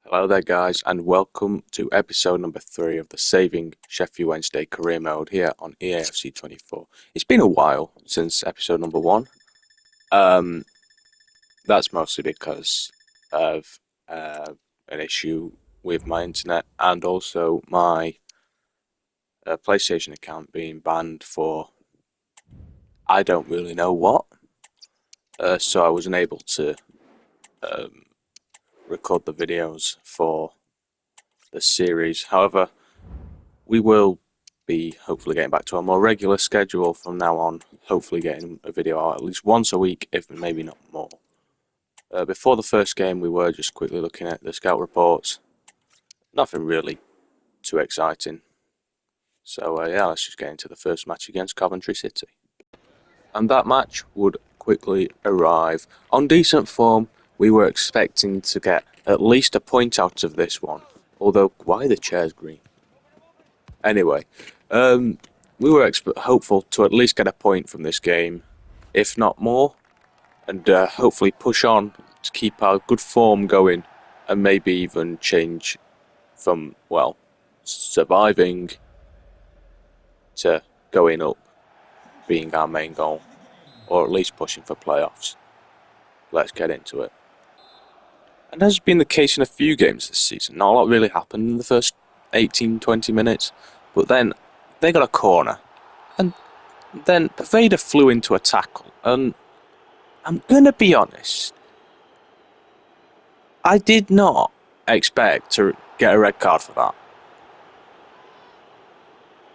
Hello there guys and welcome to episode number 3 of the Saving Sheffield Wednesday career mode here on EAFC 24. It's been a while since episode number 1. That's mostly because of an issue with my internet and also my PlayStation account being banned for I don't really know what. So I wasn't able to record the videos for the series. However, we will be hopefully getting back to a more regular schedule from now on, hopefully getting a video out at least once a week, if maybe not more. Before the first game, we were just quickly looking at the scout reports. Nothing really too exciting. So yeah, let's just get into the first match against Coventry City. And that match would quickly arrive. On decent form, we were expecting to get at least a point out of this one. Although, why are the chairs green? Anyway, we were hopeful to at least get a point from this game, if not more, and hopefully push on to keep our good form going and maybe even change from, well, surviving to going up being our main goal, or at least pushing for playoffs. Let's get into it. And as has been the case in a few games this season, not a lot really happened in the first 18-20 minutes, but then they got a corner, and then Vader flew into a tackle, and I'm gonna be honest, I did not expect to get a red card for that.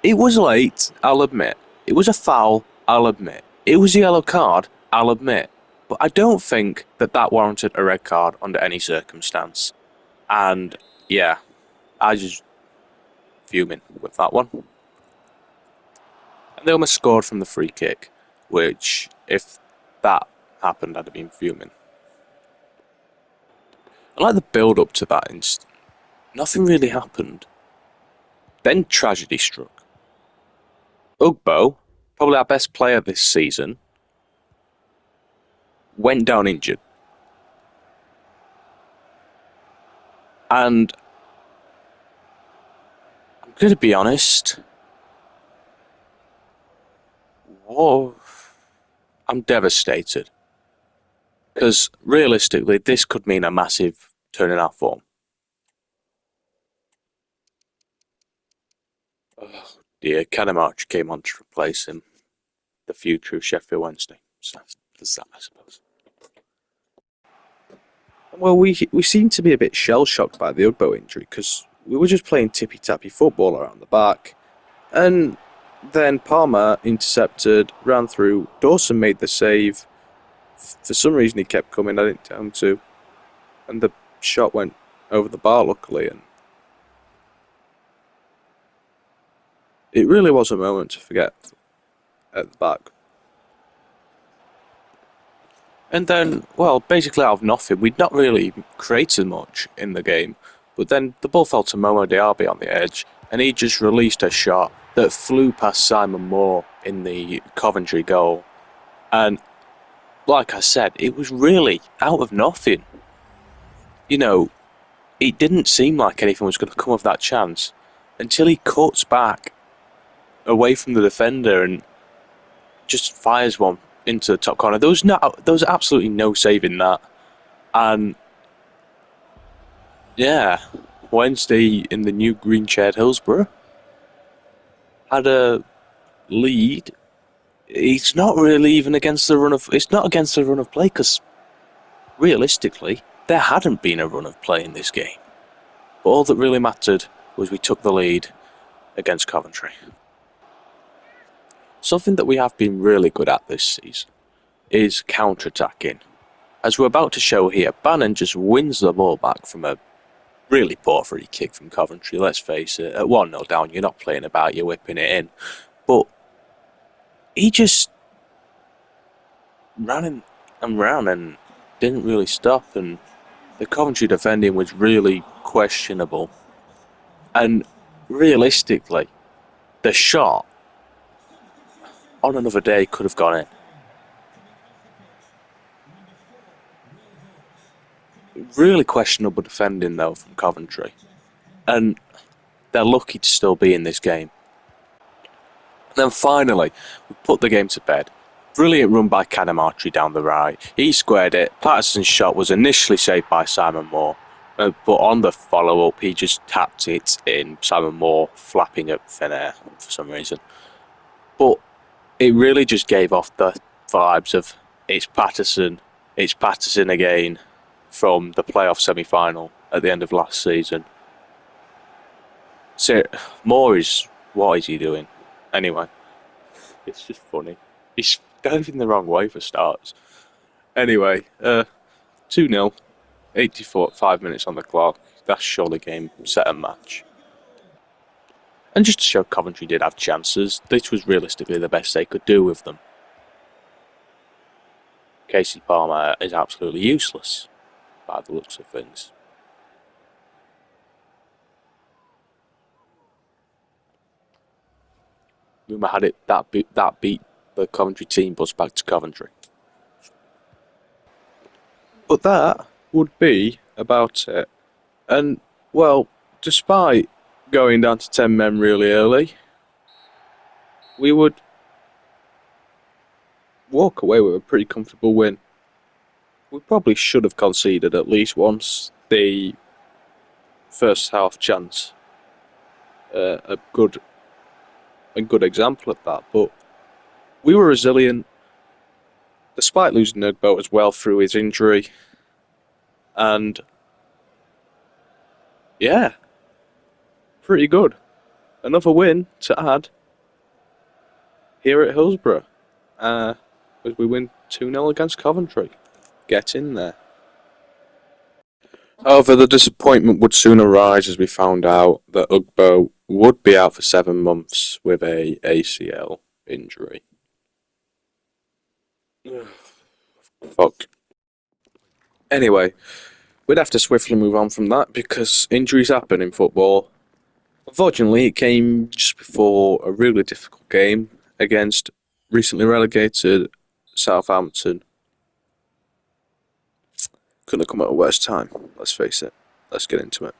It was late, I'll admit. It was a foul, I'll admit. It was a yellow card, I'll admit. But I don't think that warranted a red card under any circumstance. And yeah, I just fuming with that one. And they almost scored from the free kick, which, if that happened, I'd have been fuming. I like the build up to that instant. Nothing really happened. Then tragedy struck. Ugbo, probably our best player this season, went down injured. And I'm going to be honest, whoa, I'm devastated. Because realistically, this could mean a massive turn in our form. Oh dear, Canamarch came on to replace him. The future of Sheffield Wednesday. So there's that, I suppose. Well, we seem to be a bit shell-shocked by the Ugbo injury, because we were just playing tippy-tappy football around the back. And then Palmer intercepted, ran through, Dawson made the save. For some reason he kept coming, I didn't tell him to. And the shot went over the bar, luckily, and it really was a moment to forget at the back. And then, well, basically out of nothing, we'd not really created much in the game, but then the ball fell to Momo Diaby on the edge, and he just released a shot that flew past Simon Moore in the Coventry goal. And like I said, it was really out of nothing. You know, it didn't seem like anything was going to come of that chance until he cuts back away from the defender and just fires one into the top corner. There was absolutely no saving that. And yeah, Wednesday in the new green chaired Hillsborough had a lead. It's not really even against the run of. It's not against the run of play, because realistically, there hadn't been a run of play in this game. But all that really mattered was we took the lead against Coventry. Something that we have been really good at this season is counter-attacking. As we're about to show here, Bannon just wins the ball back from a really poor free kick from Coventry, let's face it. At 1-0 down, you're not playing about, you're whipping it in. But he just ran and ran and didn't really stop, and the Coventry defending was really questionable. And realistically, the shot on another day could have gone in. Really questionable defending though from Coventry, and they're lucky to still be in this game. And then finally, we put the game to bed. Brilliant run by Canamatri down the right. He squared it. Patterson's shot was initially saved by Simon Moore, but on the follow-up, he just tapped it in. Simon Moore flapping at thin air for some reason. But it really just gave off the vibes of it's Patterson again from the playoff semi-final at the end of last season. So Moore what is he doing? Anyway, it's just funny. He's diving the wrong way for starts. Anyway, 2-0, 5 minutes on the clock. That's surely game, set and match. And just to show Coventry did have chances, this was realistically the best they could do with them. Casey Palmer is absolutely useless, by the looks of things. Rumour had it that beat the Coventry team bus back to Coventry. But that would be about it. And, well, despite going down to 10 men really early, we would walk away with a pretty comfortable win. We probably should have conceded at least once. The first half chance, a good example of that. But we were resilient, despite losing Nugboat as well through his injury. And yeah, pretty good. Another win to add here at Hillsborough. As we win 2-0 against Coventry. Get in there. However, the disappointment would soon arise as we found out that Ugbo would be out for 7 months with a ACL injury. Fuck. Anyway, we'd have to swiftly move on from that because injuries happen in football. Unfortunately, it came just before a really difficult game against recently relegated Southampton. Couldn't have come at a worse time, let's face it. Let's get into it.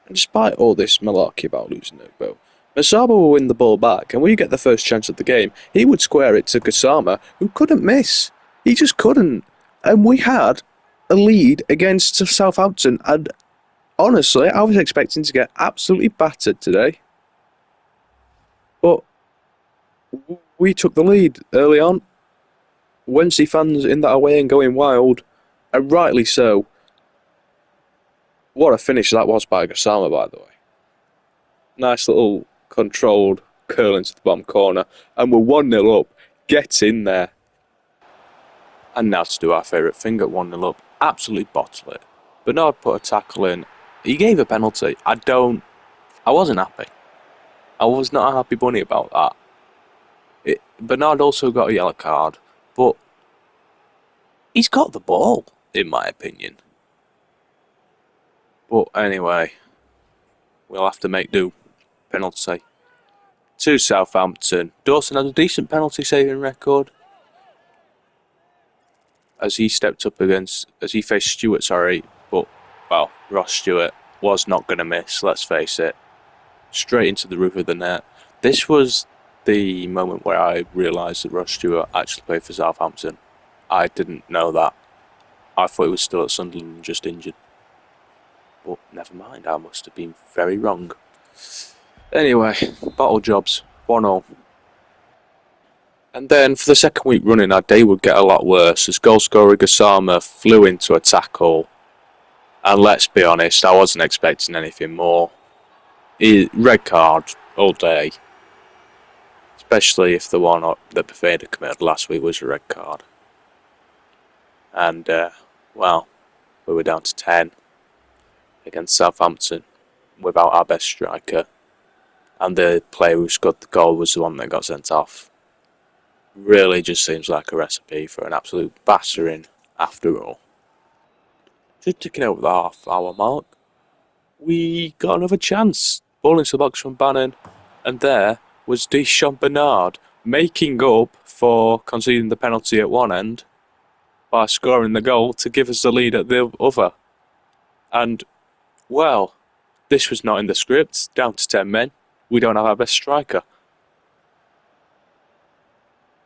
And despite all this malarkey about losing Ugbo, Masaba will win the ball back, and when you get the first chance of the game, he would square it to Gassama, who couldn't miss. He just couldn't. And we had a lead against Southampton, and honestly, I was expecting to get absolutely battered today. But we took the lead early on. Wednesday fans in that away and going wild, and rightly so. What a finish that was by Gassama, by the way. Nice little controlled curl into the bottom corner, and we're 1-0 up. Get in there. And now to do our favourite thing at 1-0 up. Absolutely bottle it. Bernard put a tackle in. He gave a penalty. I wasn't happy. I was not a happy bunny about that. Bernard also got a yellow card, but he's got the ball, in my opinion. But anyway, we'll have to make do. Penalty. To Southampton. Dawson had a decent penalty saving record. As he faced Stewart, but, well, Ross Stewart was not going to miss, let's face it. Straight into the roof of the net. This was the moment where I realised that Ross Stewart actually played for Southampton. I didn't know that. I thought he was still at Sunderland and just injured. But never mind, I must have been very wrong. Anyway, bottle jobs, 1-0. And then for the second week running, our day would get a lot worse as goalscorer Gassama flew into a tackle. And let's be honest, I wasn't expecting anything more. Red card all day. Especially if the one that Baveda committed last week was a red card. And, well, we were down to 10 against Southampton without our best striker. And the player who scored the goal was the one that got sent off. Really just seems like a recipe for an absolute battering after all. Just ticking over the half-hour mark, we got another chance. Ball into the box from Bannon, and there was Deschamps Bernard making up for conceding the penalty at one end by scoring the goal to give us the lead at the other. And, well, this was not in the script. Down to 10 men. We don't have our best striker.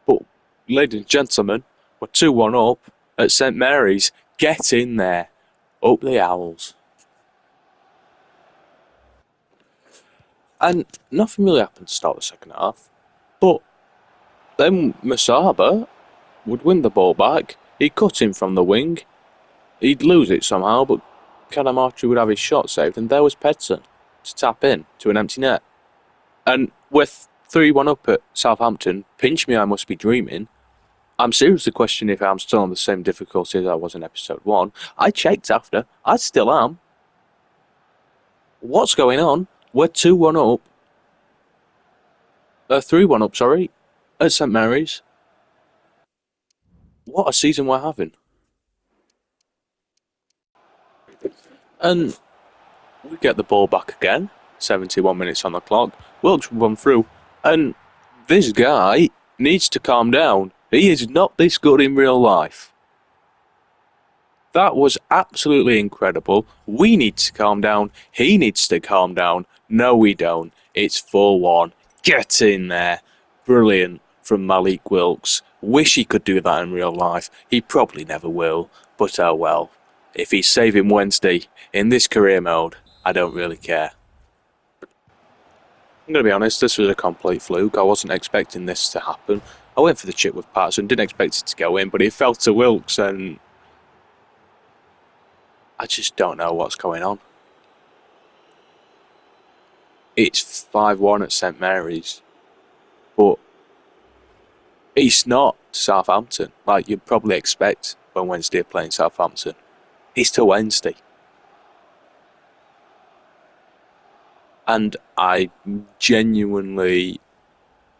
But, ladies and gentlemen, we're 2-1 up at St Mary's. Get in there. Up the Owls. And nothing really happened to start the second half. But then Masaba would win the ball back. He'd cut in from the wing. He'd lose it somehow, but Cadamartri would have his shot saved, and there was Pedson to tap in to an empty net. And with 3-1 up at Southampton, pinch me, I must be dreaming. I'm seriously questioning if I'm still on the same difficulty as I was in episode 1. I checked after. I still am. What's going on? We're 2-1 up. 3-1 up, sorry, at St Mary's. What a season we're having. And we get the ball back again. 71 minutes on the clock. Wilkes will run through. And this guy needs to calm down. He is not this good in real life. That was absolutely incredible. We need to calm down. He needs to calm down. No, we don't. It's 4-1. Get in there. Brilliant from Malik Wilkes. Wish he could do that in real life. He probably never will. But oh well. If he's saving Wednesday in this career mode, I don't really care. I'm going to be honest, this was a complete fluke. I wasn't expecting this to happen. I went for the chip with Patterson, didn't expect it to go in, but it fell to Wilkes, and I just don't know what's going on. It's 5-1 at St Mary's, but it's not Southampton, like you'd probably expect when Wednesday are playing Southampton. It's to Wednesday. And I genuinely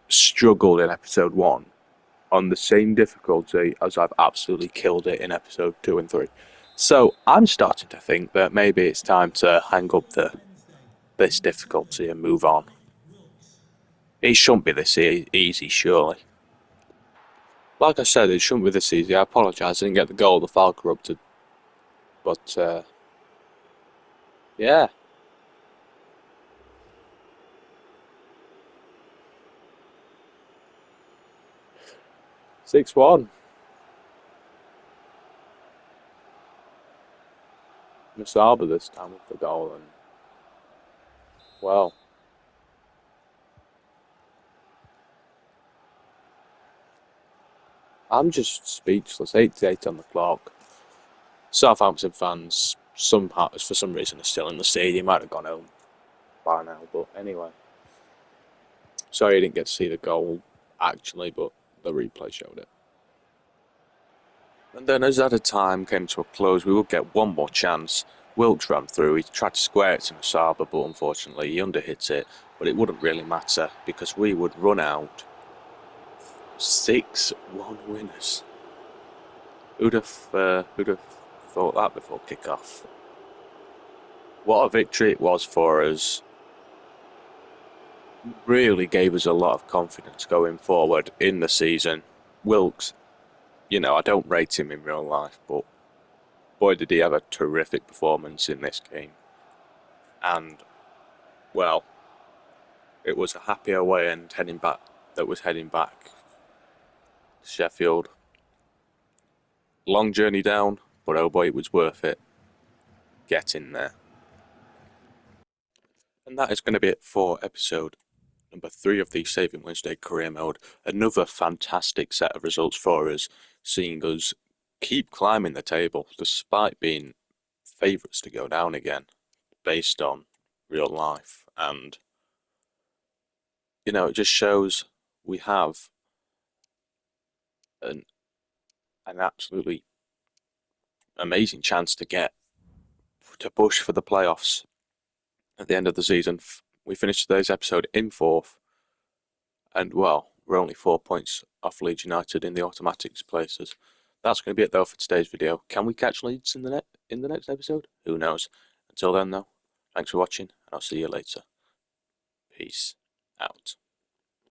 struggled in episode 1 on the same difficulty as I've absolutely killed it in episode 2 and 3. So I'm starting to think that maybe it's time to hang up this difficulty and move on. It shouldn't be this easy, surely. Like I said, it shouldn't be this easy. I apologise, I didn't get the goal, the foul corrupted. But, yeah. "6-1. Masaba this time with the goal, and well, I'm just speechless. 8-8 on the clock. Southampton fans, for some reason, are still in the stadium. Might have gone home by now, but anyway. Sorry I didn't get to see the goal, actually, but the replay showed it. And then as added time came to a close, we would get one more chance. Wilkes ran through, he tried to square it to Masaba, but unfortunately he underhit it, but it wouldn't really matter, because we would run out 6-1 winners. Who'd have thought that before kick-off? What a victory it was for us. Really gave us a lot of confidence going forward in the season. Wilkes, I don't rate him in real life, but boy did he have a terrific performance in this game. And, well, it was a happy away end heading back to Sheffield. Long journey down, but oh boy, it was worth it. Get in there. And that is going to be it for episode number 3 of the Saving Wednesday career mode. Another fantastic set of results for us, seeing us keep climbing the table despite being favourites to go down again based on real life. And, it just shows we have an absolutely amazing chance to push for the playoffs at the end of the season. We finished today's episode in 4th, and well, we're only 4 points off Leeds United in the automatics places. That's going to be it though for today's video. Can we catch Leeds in the next episode? Who knows? Until then though, thanks for watching, and I'll see you later. Peace out.